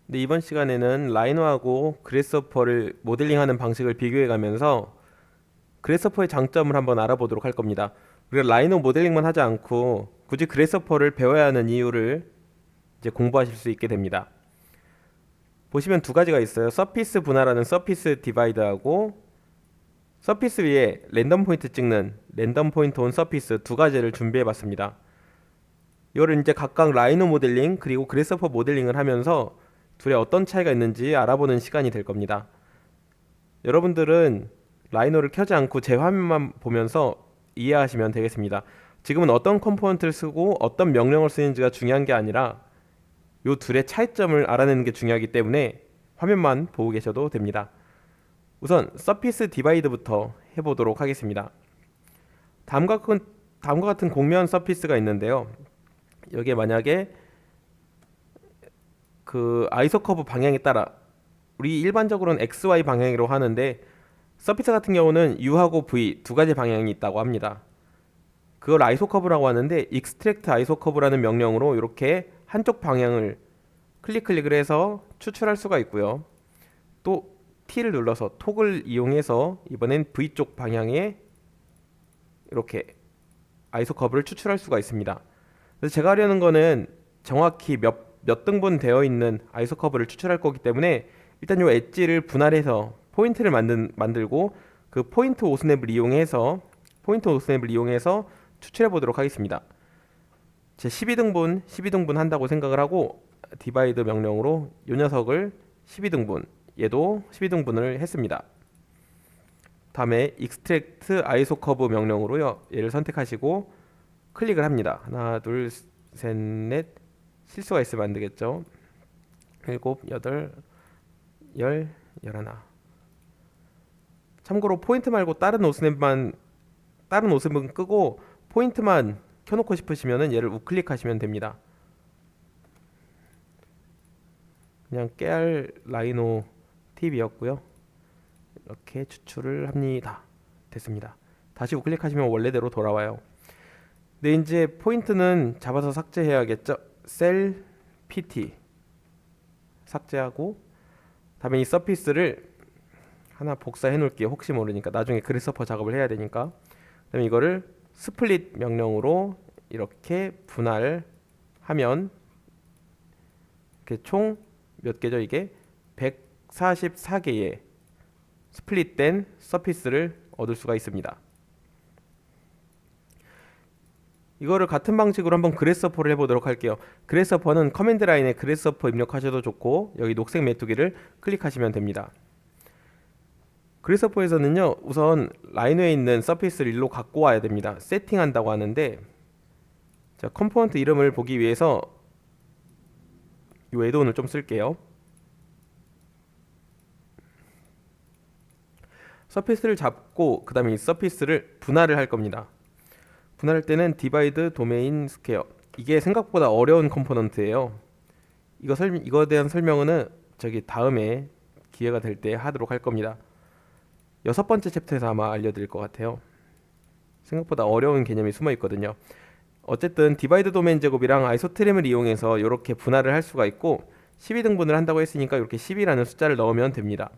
근데 이번 시간에는 라이노하고 그래스호퍼를 모델링하는 방식을 비교해 가면서 그래스호퍼의 장점을 한번 알아보도록 할 겁니다. 우리가 라이노 모델링만 하지 않고 굳이 그래스호퍼를 배워야 하는 이유를 이제 공부하실 수 있게 됩니다. 보시면 두 가지가 있어요. 서피스 분할하는 서피스 디바이드하고 서피스 위에 랜덤 포인트 찍는 랜덤 포인트 온 서피스 두 가지를 준비해 봤습니다. 이거를 이제 각각 라이노 모델링 그리고 그래스호퍼 모델링을 하면서 둘의 어떤 차이가 있는지 알아보는 시간이 될 겁니다. 여러분들은 라이노를 켜지 않고 제 화면만 보면서 이해하시면 되겠습니다. 지금은 어떤 컴포넌트를 쓰고 어떤 명령을 쓰는지가 중요한 게 아니라 이 둘의 차이점을 알아내는 게 중요하기 때문에 화면만 보고 계셔도 됩니다. 우선 서피스 디바이드부터 해보도록 하겠습니다. 다음과 같은 공면 서피스가 있는데요. 여기에 만약에 그 아이소 커브 방향에 따라 우리 일반적으로는 XY 방향으로 하는데 서피스 같은 경우는 U하고 V 두 가지 방향이 있다고 합니다. 그걸 아이소 커브라고 하는데 extract 아이소 커브라는 명령으로 이렇게 한쪽 방향을 클릭을 해서 추출할 수가 있고요. 또 T를 눌러서 톡을 이용해서 이번엔 V쪽 방향에 이렇게 아이소 커브를 추출할 수가 있습니다. 그래서 제가 하려는 거는 정확히 몇 등분 되어 있는 아이소 커브를 추출할 거기 때문에 일단 요 엣지를 분할해서 포인트를 만들고 그 포인트 오스냅을 이용해서 추출해 보도록 하겠습니다. 제 12등분 한다고 생각을 하고 디바이드 명령으로 이 녀석을 12등분 얘도 12등분을 했습니다. 다음에 extract 아이소 커브 명령으로요. 얘를 선택하시고 클릭을 합니다. 하나, 둘, 셋, 넷. 실수가 있으면 안 되겠죠. 일곱, 여덟, 열, 열하나. 참고로 포인트 말고 다른 오스냅은 끄고 포인트만 켜놓고 싶으시면은 얘를 우클릭하시면 됩니다. 그냥 깨알 라이노 팁이었고요. 이렇게 추출을 합니다. 됐습니다. 다시 우클릭하시면 원래대로 돌아와요. 근데 이제 포인트는 잡아서 삭제해야겠죠. 셀 PT 삭제하고 다음에 이 서피스를 하나 복사해 놓을게요. 혹시 모르니까 나중에 그래스호퍼 작업을 해야 되니까. 그다음에 이거를 스플릿 명령으로 이렇게 분할하면 이렇게 총 몇 개죠? 이게 144개의 스플릿된 서피스를 얻을 수가 있습니다. 이거를 같은 방식으로 한번 그래스호퍼를 해보도록 할게요. 그래스호퍼는 커맨드 라인에 그래스호퍼 입력하셔도 좋고 여기 녹색 메뚜기를 클릭하시면 됩니다. 그래스호퍼에서는요 우선 라이노에 있는 서피스를 일로 갖고 와야 됩니다. 세팅한다고 하는데 자, 컴포넌트 이름을 보기 위해서 이 애드온을 좀 쓸게요. 서피스를 잡고 그 다음에 이 서피스를 분할을 할 겁니다. 분할할 때는 디바이드 도메인 스퀘어 이게 생각보다 어려운 컴포넌트예요. 이거에 대한 설명은 저기 다음에 기회가 될 때 하도록 할 겁니다. 여섯 번째 챕터에서 아마 알려드릴 것 같아요. 생각보다 어려운 개념이 숨어 있거든요. 어쨌든 디바이드 도메인 제곱이랑 아이소트림을 이용해서 이렇게 분할을 할 수가 있고 12등분을 한다고 했으니까 이렇게 10이라는 숫자를 넣으면 됩니다.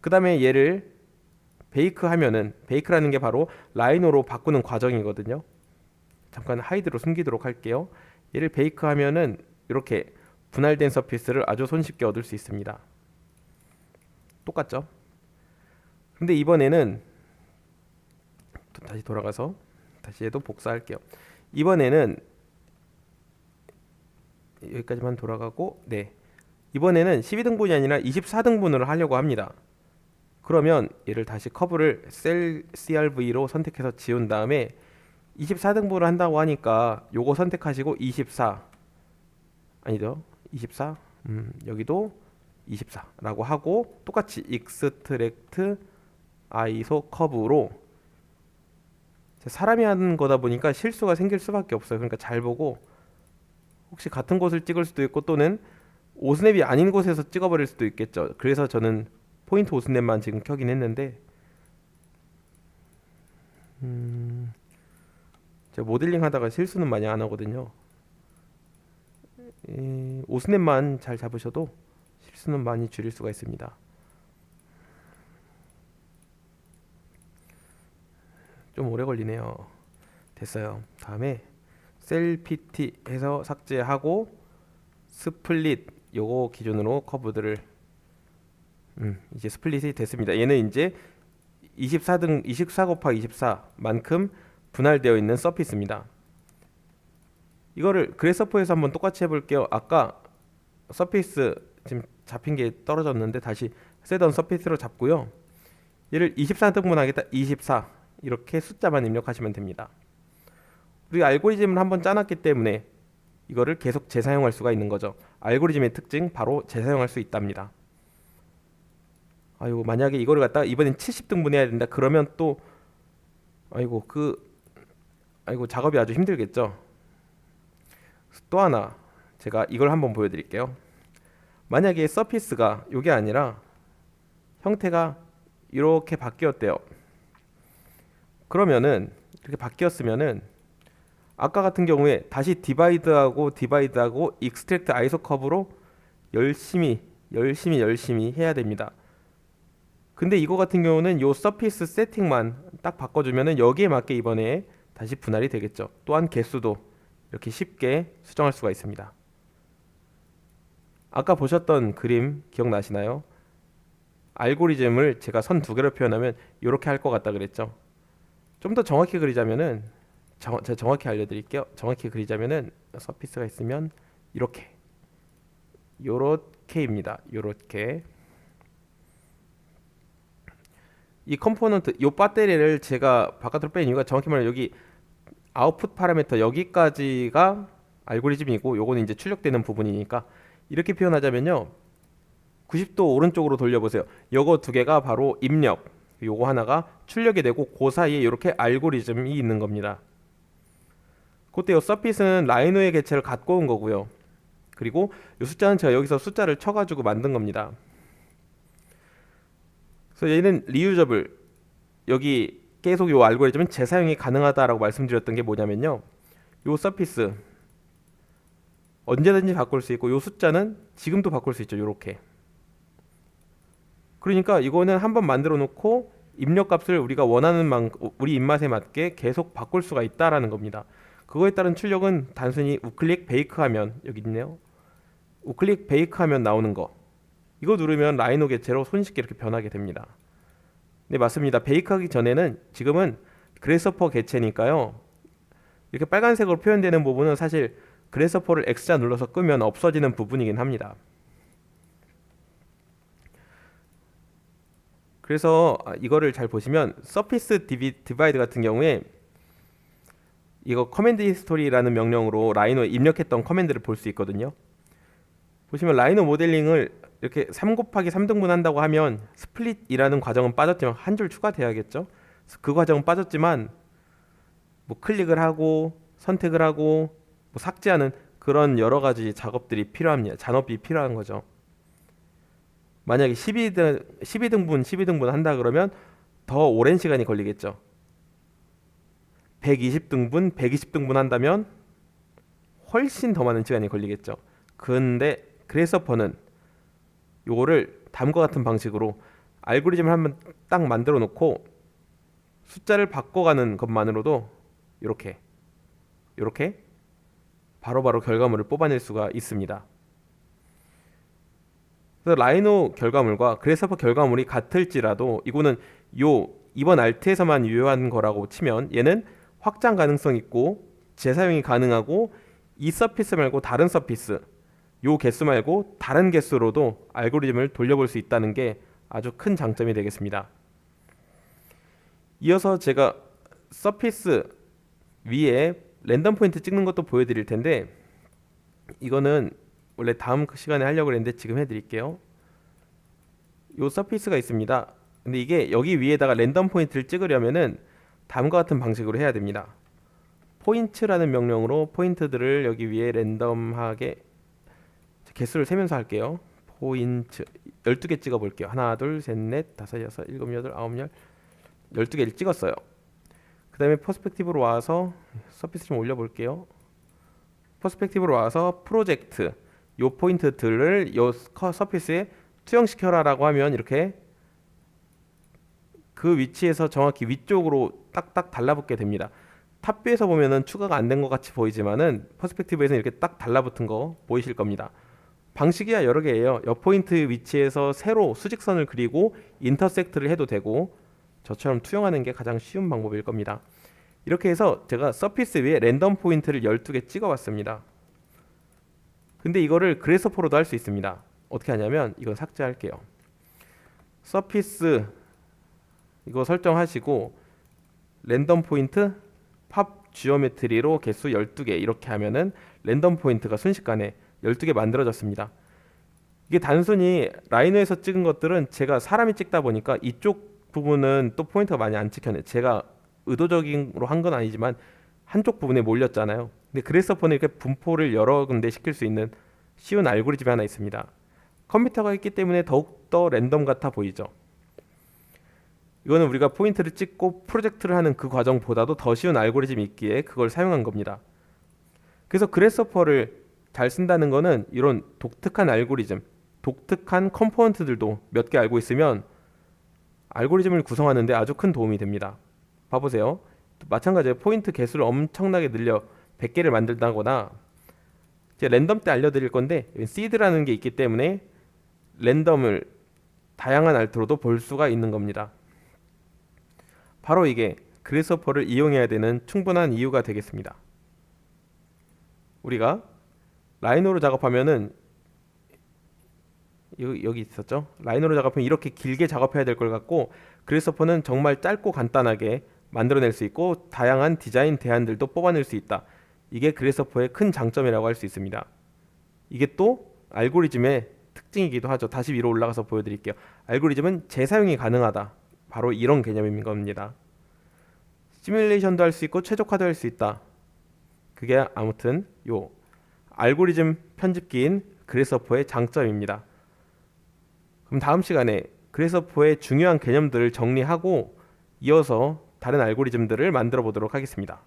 그 다음에 얘를 베이크라는 게 바로 라이노로 바꾸는 과정이거든요. 잠깐 하이드로 숨기도록 할게요. 얘를 베이크하면은 이렇게 분할된 서피스를 아주 손쉽게 얻을 수 있습니다. 똑같죠? 근데 이번에는 다시 돌아가서 다시 얘도 복사할게요. 이번에는 여기까지만 돌아가고 이번에는 12등분이 아니라 24등분으로 하려고 합니다. 그러면 얘를 다시 커브를 셀 CRV로 선택해서 지운 다음에 24등분을 한다고 하니까 요거 선택하시고 24 아니죠 24 여기도 24라고 하고 똑같이 익스트랙트 아이소 커브로 사람이 하는 거다 보니까 실수가 생길 수밖에 없어요. 그러니까 잘 보고 혹시 같은 곳을 찍을 수도 있고 또는 오스냅이 아닌 곳에서 찍어버릴 수도 있겠죠. 그래서 저는 포인트 오스냅만 지금 켜긴 했는데 제가 모델링 하다가 실수는 많이 안 하거든요. 오스넷만 잘 잡으셔도 실수는 많이 줄일 수가 있습니다. 좀 오래 걸리네요. 됐어요. 다음에 셀 PT 해서 삭제하고 스플릿 요거 기준으로 커브들을 이제 스플릿이 됐습니다. 얘는 이제 24 곱하기 24만큼 분할되어 있는 서피스입니다. 이거를 그래서퍼에서 한번 똑같이 해볼게요. 아까 서피스 지금 잡힌 게 떨어졌는데 다시 쓰던 서피스로 잡고요. 얘를 24등분 하겠다. 24 이렇게 숫자만 입력하시면 됩니다. 우리가 알고리즘을 한번 짜놨기 때문에 이거를 계속 재사용할 수가 있는 거죠. 알고리즘의 특징 바로 재사용할 수 있답니다. 아이고 만약에 이거를 갖다가 이번엔 70등분 해야 된다 그러면 또 아이고 작업이 아주 힘들겠죠. 또 하나 제가 이걸 한번 보여드릴게요. 만약에 서피스가 이게 아니라 형태가 이렇게 바뀌었대요. 그러면은 이렇게 바뀌었으면은 아까 같은 경우에 다시 디바이드하고 익스트랙트 아이소 커브로 열심히 해야 됩니다. 근데 이거 같은 경우는 요 서피스 세팅만 딱 바꿔주면은 여기에 맞게 이번에 다시 분할이 되겠죠. 또한 개수도 이렇게 쉽게 수정할 수가 있습니다. 아까 보셨던 그림 기억나시나요? 알고리즘을 제가 선 두 개로 표현하면 이렇게 할 것 같다 그랬죠. 좀 더 정확히 그리자면은 제가 정확히 알려드릴게요. 정확히 그리자면은 서피스가 있으면 요렇게입니다. 요렇게 이 컴포넌트 요 배터리를 제가 바깥으로 뺀 이유가 정확히 말하면 여기 아웃풋 파라미터 여기까지가 알고리즘이고 요거는 이제 출력되는 부분이니까 이렇게 표현하자면요 90도 오른쪽으로 돌려보세요. 요거 두 개가 바로 입력, 요거 하나가 출력이 되고 그 사이에 이렇게 알고리즘이 있는 겁니다. 그때 요 서피스는 라이노의 개체를 갖고 온 거고요. 그리고 이 숫자는 제가 여기서 숫자를 쳐가지고 만든 겁니다. 그래서 얘는 리유저블, 여기 계속 요 알고리즘은 재사용이 가능하다라고 말씀드렸던 게 뭐냐면요 요 서피스 언제든지 바꿀 수 있고 요 숫자는 지금도 바꿀 수 있죠. 요렇게. 그러니까 이거는 한번 만들어 놓고 입력값을 우리가 원하는 만큼 우리 입맛에 맞게 계속 바꿀 수가 있다라는 겁니다. 그거에 따른 출력은 단순히 우클릭 베이크하면 여기 있네요. 우클릭 베이크하면 나오는 거. 이거 누르면 라이노 개체로 손쉽게 이렇게 변하게 됩니다. 네, 맞습니다. 베이크하기 전에는 지금은 그래서퍼 개체니까요. 이렇게 빨간색으로 표현되는 부분은 사실 그래서퍼를 X자 눌러서 끄면 없어지는 부분이긴 합니다. 그래서 이거를 잘 보시면 서피스 디바이드 같은 경우에 이거 커맨드 히스토리라는 명령으로 라이노에 입력했던 커맨드를 볼 수 있거든요. 보시면 라이노 모델링을 이렇게 3 곱하기 3등분 한다고 하면 스플릿이라는 과정은 빠졌지만 한 줄 추가돼야겠죠. 그 과정은 빠졌지만 뭐 클릭을 하고 선택을 하고 뭐 삭제하는 그런 여러 가지 작업들이 필요합니다. 잔업이 필요한 거죠. 만약에 12등분 한다 그러면 더 오랜 시간이 걸리겠죠. 120등분 한다면 훨씬 더 많은 시간이 걸리겠죠. 근데 그래서퍼는 요거를 다음과 같은 방식으로 알고리즘을 한번 딱 만들어 놓고 숫자를 바꿔가는 것만으로도 이렇게 바로바로 결과물을 뽑아낼 수가 있습니다. 그래서 라이노 결과물과 그래서퍼 결과물이 같을지라도 이거는 이번 알트에서만 유효한 거라고 치면 얘는 확장 가능성 있고 재사용이 가능하고 이 서피스 말고 다른 서피스 요 개수 말고 다른 개수로도 알고리즘을 돌려볼 수 있다는 게 아주 큰 장점이 되겠습니다. 이어서 제가 서피스 위에 랜덤 포인트 찍는 것도 보여드릴 텐데 이거는 원래 다음 시간에 하려고 했는데 지금 해드릴게요. 요 서피스가 있습니다. 근데 이게 여기 위에다가 랜덤 포인트를 찍으려면은 다음과 같은 방식으로 해야 됩니다. 포인트라는 명령으로 포인트들을 여기 위에 랜덤하게 개수를 세면서 할게요. 포인트 12개 찍어 볼게요. 하나, 둘, 셋, 넷, 다섯, 여섯, 일곱, 여덟, 아홉, 열 12개를 찍었어요. 그 다음에 퍼스펙티브로 와서 서피스 좀 올려 볼게요. 퍼스펙티브로 와서 프로젝트 요 포인트들을 요 서피스에 투영시켜라라고 하면 이렇게 그 위치에서 정확히 위쪽으로 딱딱 달라붙게 됩니다. 탑뷰에서 보면은 추가가 안 된 것 같이 보이지만은 퍼스펙티브에서는 이렇게 딱 달라붙은 거 보이실 겁니다. 방식이야 여러 개예요. 옆 포인트 위치에서 세로 수직선을 그리고 인터섹트를 해도 되고 저처럼 투영하는 게 가장 쉬운 방법일 겁니다. 이렇게 해서 제가 서피스 위에 랜덤 포인트를 12개 찍어봤습니다. 근데 이거를 그래서퍼로도 할 수 있습니다. 어떻게 하냐면 이거 삭제할게요. 서피스 이거 설정하시고 랜덤 포인트 팝 지오메트리로 개수 12개 이렇게 하면은 랜덤 포인트가 순식간에 12개 만들어졌습니다. 이게 단순히 라이노에서 찍은 것들은 제가 사람이 찍다 보니까 이쪽 부분은 또 포인트가 많이 안 찍혔네. 제가 의도적으로 한 건 아니지만 한쪽 부분에 몰렸잖아요. 근데 그래서퍼는 이렇게 분포를 여러 군데 시킬 수 있는 쉬운 알고리즘이 하나 있습니다. 컴퓨터가 있기 때문에 더욱더 랜덤 같아 보이죠. 이거는 우리가 포인트를 찍고 프로젝트를 하는 그 과정보다도 더 쉬운 알고리즘이 있기에 그걸 사용한 겁니다. 그래서 그래서퍼를 잘 쓴다는 거는 이런 독특한 알고리즘, 독특한 컴포넌트들도 몇 개 알고 있으면 알고리즘을 구성하는데 아주 큰 도움이 됩니다. 봐보세요. 마찬가지로 포인트 개수를 엄청나게 늘려 100개를 만든다거나 이제 랜덤 때 알려드릴 건데 시드라는 게 있기 때문에 랜덤을 다양한 알트로도 볼 수가 있는 겁니다. 바로 이게 그래서퍼를 이용해야 되는 충분한 이유가 되겠습니다. 우리가 라이노로 작업하면은 여기 있었죠. 라이노로 작업하면 이렇게 길게 작업해야 될 걸 같고 그래서퍼는 정말 짧고 간단하게 만들어낼 수 있고 다양한 디자인 대안들도 뽑아낼 수 있다. 이게 그래서퍼의 큰 장점이라고 할 수 있습니다. 이게 또 알고리즘의 특징이기도 하죠. 다시 위로 올라가서 보여드릴게요. 알고리즘은 재사용이 가능하다. 바로 이런 개념인 겁니다. 시뮬레이션도 할 수 있고 최적화도 할 수 있다. 그게 아무튼 요 알고리즘 편집기인 그래서퍼의 장점입니다. 그럼 다음 시간에 그래서퍼의 중요한 개념들을 정리하고 이어서 다른 알고리즘들을 만들어 보도록 하겠습니다.